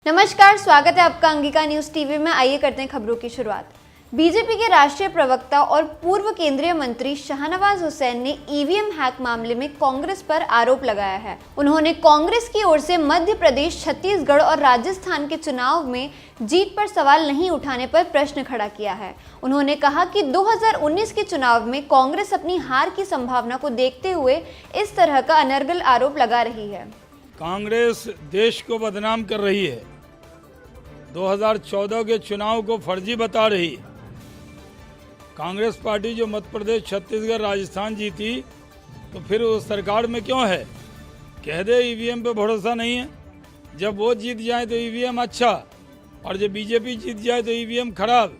नमस्कार, स्वागत है आपका अंगिका न्यूज टीवी में। आइए करते हैं खबरों की शुरुआत। बीजेपी के राष्ट्रीय प्रवक्ता और पूर्व केंद्रीय मंत्री शाहनवाज हुसैन ने ईवीएम हैक मामले में कांग्रेस पर आरोप लगाया है। उन्होंने कांग्रेस की ओर से मध्य प्रदेश, छत्तीसगढ़ और राजस्थान के चुनाव में जीत पर सवाल नहीं उठाने पर प्रश्न खड़ा किया है। उन्होंने कहा कि 2019 के चुनाव में कांग्रेस अपनी हार की संभावना को देखते हुए इस तरह का अनर्गल आरोप लगा रही है। कांग्रेस देश को बदनाम कर रही है, 2014 के चुनाव को फर्जी बता रही है। कांग्रेस पार्टी जो मध्य प्रदेश, छत्तीसगढ़, राजस्थान जीती तो फिर वो सरकार में क्यों है? कह दे ईवीएम पे भरोसा नहीं है। जब वो जीत जाए तो ईवीएम अच्छा, और जब बीजेपी जीत जाए तो ईवीएम खराब।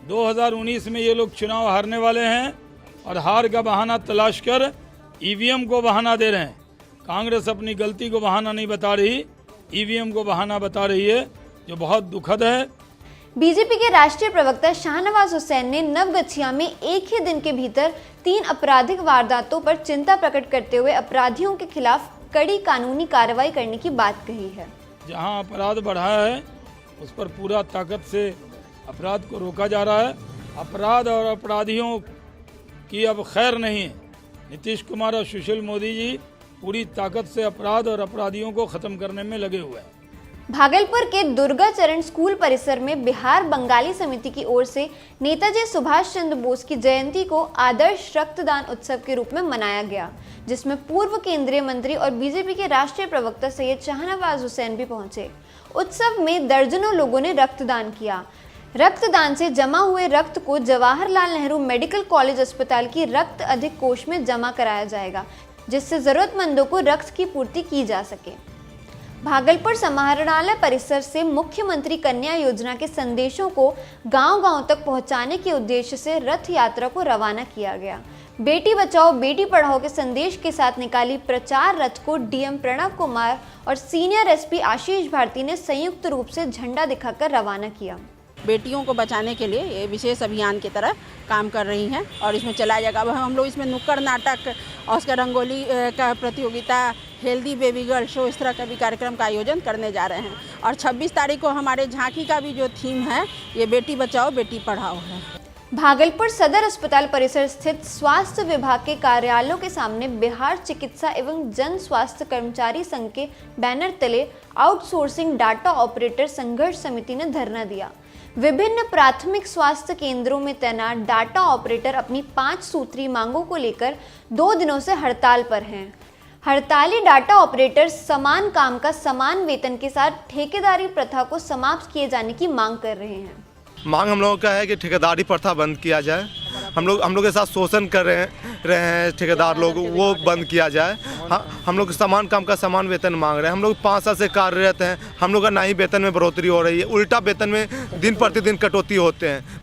2019 में ये लोग चुनाव हारने वाले हैं और हार का बहाना तलाश कर ईवीएम को बहाना दे रहे हैं। कांग्रेस अपनी गलती को बहाना नहीं बता रही, ईवीएम को बहाना बता रही है, जो बहुत दुखद है। बीजेपी के राष्ट्रीय प्रवक्ता शाहनवाज हुसैन ने नवगछिया में एक ही दिन के भीतर 3 आपराधिक वारदातों पर चिंता प्रकट करते हुए अपराधियों के खिलाफ कड़ी कानूनी कार्रवाई करने की बात कही है। जहां अपराध बढ़ा है उस पर पूरा ताकत से अपराध को रोका जा रहा है। अपराध और अपराधियों की अब खैर नहीं है। नीतीश कुमार और सुशील मोदी जी पूरी ताकत से अपराध और अपराधियों को खत्म करने में लगे हुए हैं। भागलपुर के दुर्गाचरण स्कूल परिसर में बिहार बंगाली समिति की ओर से नेताजी सुभाष चंद्र बोस की जयंती को आदर्श रक्तदान उत्सव के रूप में मनाया गया, जिसमें पूर्व केंद्रीय मंत्री और बीजेपी के राष्ट्रीय प्रवक्ता सैयद शाहनवाज हुसैन भी पहुंचे। उत्सव में दर्जनों लोगों ने रक्तदान किया। रक्तदान से जमा हुए रक्त को जवाहरलाल नेहरू मेडिकल कॉलेज अस्पताल की रक्त अधिक कोष में जमा कराया जाएगा, जिससे जरूरतमंदों को रक्त की पूर्ति की जा सके। भागलपुर समाहरणालय परिसर से मुख्यमंत्री कन्या योजना के संदेशों को गांव-गांव तक पहुंचाने के उद्देश्य से रथ यात्रा को रवाना किया गया। बेटी बचाओ बेटी पढ़ाओ के संदेश के साथ निकाली प्रचार रथ को डीएम प्रणव कुमार और सीनियर एसपी आशीष भारती ने संयुक्त रूप से झंडा दिखाकर रवाना किया। बेटियों को बचाने के लिए ये विशेष अभियान की तरह काम कर रही हैं और इसमें चलाया जाएगा। अब हम लोग इसमें नुक्कड़ नाटक और उसका रंगोली का प्रतियोगिता, हेल्दी बेबी गर्ल शो, इस तरह का भी कार्यक्रम का आयोजन करने जा रहे हैं। और 26 तारीख को हमारे झांकी का भी जो थीम है ये बेटी बचाओ बेटी पढ़ाओ है। भागलपुर सदर अस्पताल परिसर स्थित स्वास्थ्य विभाग के कार्यालयों के सामने बिहार चिकित्सा एवं जन स्वास्थ्य कर्मचारी संघ के बैनर तले आउटसोर्सिंग डाटा ऑपरेटर संघर्ष समिति ने धरना दिया। विभिन्न प्राथमिक स्वास्थ्य केंद्रों में तैनात डाटा ऑपरेटर अपनी 5 सूत्री मांगों को लेकर 2 दिनों से हड़ताल पर हैं। हड़ताली डाटा ऑपरेटर समान काम का समान वेतन के साथ ठेकेदारी प्रथा को समाप्त किए जाने की मांग कर रहे हैं। मांग हम लोगों का है कि ठेकेदारी प्रथा बंद किया जाए। हम लोग के साथ शोषण कर रहे हैं ठेकेदार लोग, वो बंद किया जाए। हम लोग समान काम का समान वेतन मांग रहे हैं। हम लोग 5 साल से कार्यरत हैं, हम लोग का ना ही वेतन में बढ़ोतरी हो रही है, उल्टा वेतन में दिन प्रतिदिन कटौती होते हैं।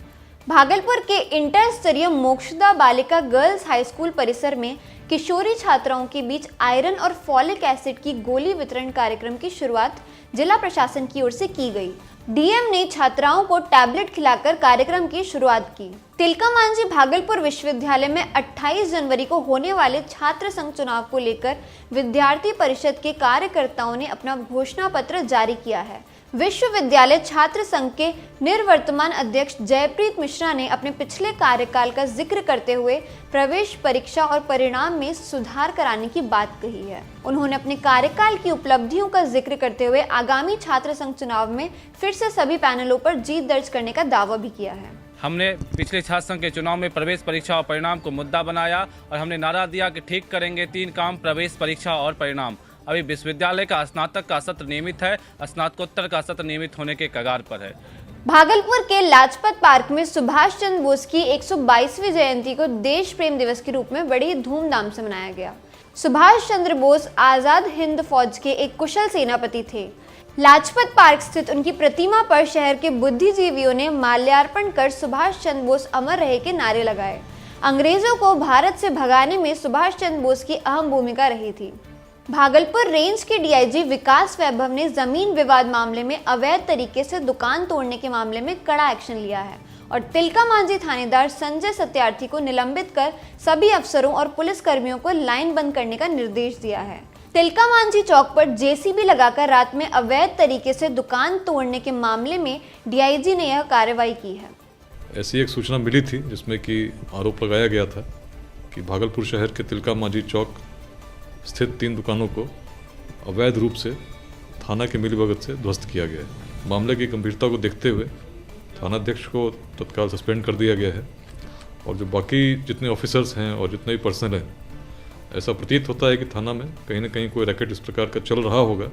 भागलपुर के इंटर स्तरीय मोक्षदा बालिका गर्ल्स हाई स्कूल परिसर में किशोरी छात्राओं के बीच आयरन और फॉलिक एसिड की गोली वितरण कार्यक्रम की शुरुआत जिला प्रशासन की ओर से की गई। डीएम ने छात्राओं को टैबलेट खिलाकर कार्यक्रम की शुरुआत की। तिलका मांझी भागलपुर विश्वविद्यालय में 28 जनवरी को होने वाले छात्र संघ चुनाव को लेकर विद्यार्थी परिषद के कार्यकर्ताओं ने अपना घोषणा पत्र जारी किया है। विश्वविद्यालय छात्र संघ के निर्वर्तमान अध्यक्ष जयप्रीत मिश्रा ने अपने पिछले कार्यकाल का जिक्र करते हुए प्रवेश परीक्षा और परिणाम में सुधार कराने की बात कही है। उन्होंने अपने कार्यकाल की उपलब्धियों का जिक्र करते हुए आगामी छात्र संघ चुनाव में फिर से सभी पैनलों पर जीत दर्ज करने का दावा भी किया है। हमने पिछले छात्र संघ के चुनाव में प्रवेश परीक्षा और परिणाम को मुद्दा बनाया और हमने नारा दिया कि ठीक करेंगे 3 काम, प्रवेश परीक्षा और परिणाम। अभी विश्वविद्यालय का स्नातक का सत्र नियमित है, स्नातकोत्तर का सत्र नियमित होने के कगार पर है। भागलपुर के लाजपत पार्क में सुभाष चंद्र बोस की 122वीं जयंती को देश प्रेम दिवस के रूप में बड़ी धूमधाम से मनाया गया। सुभाष चंद्र बोस आजाद हिंद फौज के एक कुशल सेनापति थे। लाजपत पार्क स्थित उनकी प्रतिमा पर शहर के बुद्धिजीवियों ने माल्यार्पण कर सुभाष चंद्र बोस अमर रहे के नारे लगाए। अंग्रेजों को भारत से भगाने में सुभाष चंद्र बोस की अहम भूमिका रही थी। भागलपुर रेंज के डीआईजी विकास वैभव ने जमीन विवाद मामले में अवैध तरीके से दुकान तोड़ने के मामले में कड़ा एक्शन लिया है और तिलका मांझी थानेदार संजय सत्यार्थी को निलंबित कर सभी अफसरों और पुलिस कर्मियों को लाइन बंद करने का निर्देश दिया है। तिलका मांझी चौक पर जेसीबी लगाकर रात में अवैध तरीके से दुकान तोड़ने के मामले में डीआईजी ने यह कार्रवाई की है। ऐसी एक सूचना मिली थी जिसमें कि आरोप लगाया गया था कि भागलपुर शहर के तिलका मांझी चौक स्थित 3 दुकानों को अवैध रूप से थाना के मिलीभगत से ध्वस्त किया गया है। मामले की गंभीरता को देखते हुए थानाध्यक्ष को तत्काल सस्पेंड कर दिया गया है और जो बाकी जितने ऑफिसर्स हैं और जितने भी पर्सन हैं, ऐसा प्रतीत होता है कि थाना में कहीं ना कहीं कोई रैकेट इस प्रकार का चल रहा होगा।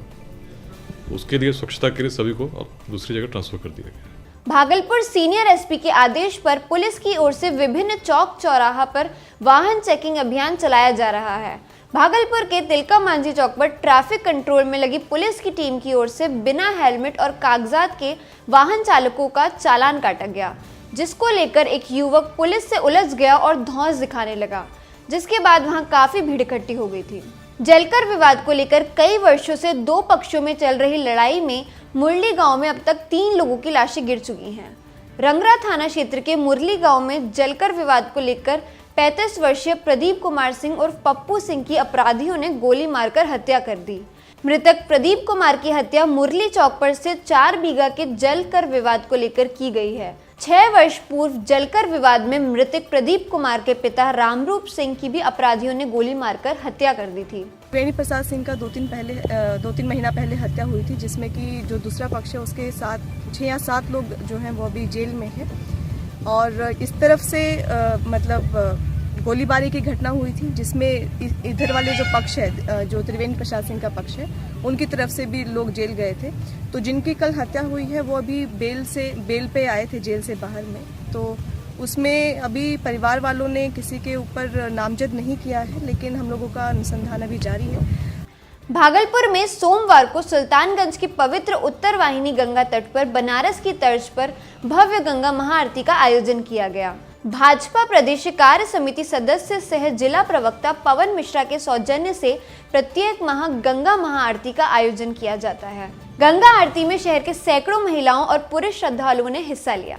उसके लिए स्वच्छता के लिए सभी को दूसरी जगह ट्रांसफर कर दिया गया है। भागलपुर सीनियर एसपी के आदेश पर पुलिस की ओर से विभिन्न चौक चौराहा पर वाहन चेकिंग अभियान चलाया जा रहा है। भागलपुर के तिलका मांझी चौक पर ट्रैफिक कंट्रोल में लगी पुलिस की टीम की ओर से बिना हेलमेट और कागजात के वाहन चालकों का चालान काटा गया, जिसको लेकर एक युवक पुलिस से उलझ गया और धौंस दिखाने लगा, जिसके बाद वहां काफी भीड़ इकट्ठी हो गई थी। जलकर विवाद को लेकर कई वर्षों से 2 पक्षों में चल रही लड़ाई में मुरली गांव में अब तक 3 लोगों की लाशें गिर चुकी हैं। रंगरा थाना क्षेत्र के मुरली गांव में जलकर विवाद को लेकर 35 वर्षीय प्रदीप कुमार सिंह और पप्पू सिंह की अपराधियों ने गोली मारकर हत्या कर दी। मृतक प्रदीप कुमार की हत्या मुरली चौक पर से 4 बीघा के जलकर विवाद को लेकर की गई है। 6 वर्ष पूर्व जलकर विवाद में मृतक प्रदीप कुमार के पिता रामरूप सिंह की भी अपराधियों ने गोली मारकर हत्या कर दी थी। वेणी प्रसाद सिंह का 2-3 महीना पहले हत्या हुई थी, जिसमें कि जो दूसरा पक्ष है उसके साथ 6 या 7 लोग जो हैं वो अभी जेल में हैं। और इस तरफ से गोलीबारी की घटना हुई थी, जिसमें इधर वाले जो पक्ष है, जो त्रिवेणी प्रसाद सिंह का पक्ष है, उनकी तरफ से भी लोग जेल गए थे। तो जिनकी कल हत्या हुई है वो अभी बेल पे आए थे जेल से बाहर में। तो उसमें अभी परिवार वालों ने किसी के ऊपर नामजद नहीं किया है, लेकिन हम लोगों का अनुसंधान अभी जारी है। भागलपुर में सोमवार को सुल्तानगंज की पवित्र उत्तर वाहिनी गंगा तट पर बनारस की तर्ज पर भव्य गंगा महाआरती का आयोजन किया गया। भाजपा प्रदेश कार्य समिति सदस्य सह जिला प्रवक्ता पवन मिश्रा के सौजन्य से प्रत्येक माह गंगा महाआरती का आयोजन किया जाता है। गंगा आरती में शहर के सैकड़ों महिलाओं और पुरुष श्रद्धालुओं ने हिस्सा लिया।